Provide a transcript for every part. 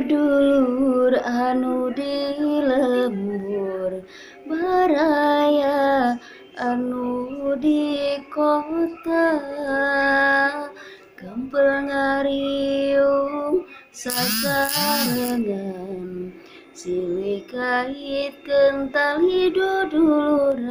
dulur anu di lembur baraya anu di kota kempel ngariung sasarengan silih kaitkeun tali duduluran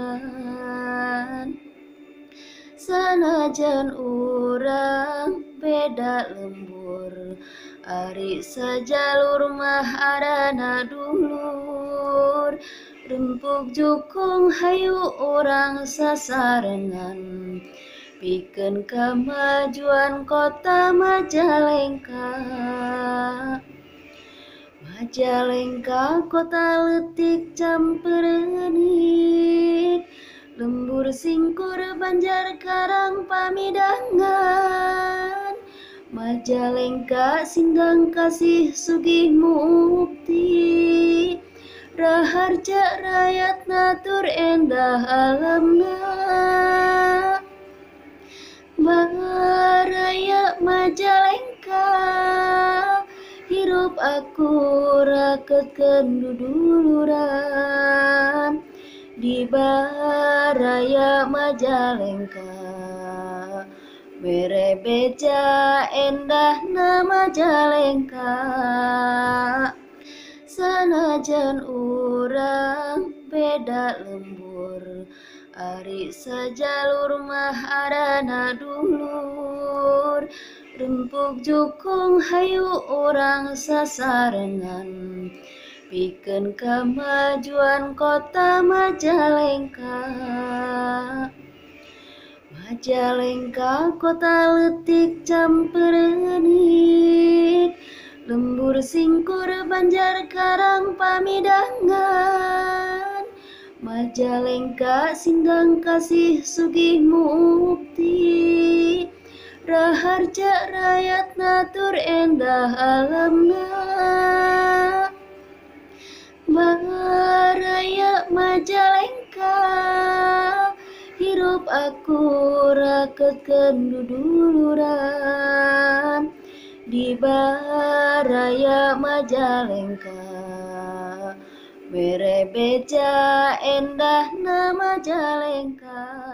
sanajan urang beda lembur ari sajalur mah arana dulur rempuk jukung hayu urang sasarengan pikeun kamajuan kota Majalengka. Majalengka kota leutik campereunit lembur singkur Banjar Karang Pamidangan Majalengka sindang kasih sugih mukti raharja rakyat natur endah alamna baraya Majalengka hirup aku rakeutkeun duduluran di baraya Majalengka mere beja endahna Majalengka sanajan urang beda lembur ari sajalur mah arana dulur rempuk jukung hayu urang sasarengan pikeun kamajuan kota Majalengka. Majalengka kota leutik campereunit lembur singkur Banjar Karang Pamidangan Majalengka sindang kasih sugih mukti raharja rakyat natur endah alamna baraya Majalengka hirup aku rakeutkeun duduluran di baraya Majalengka mere beja endahna Majalengka.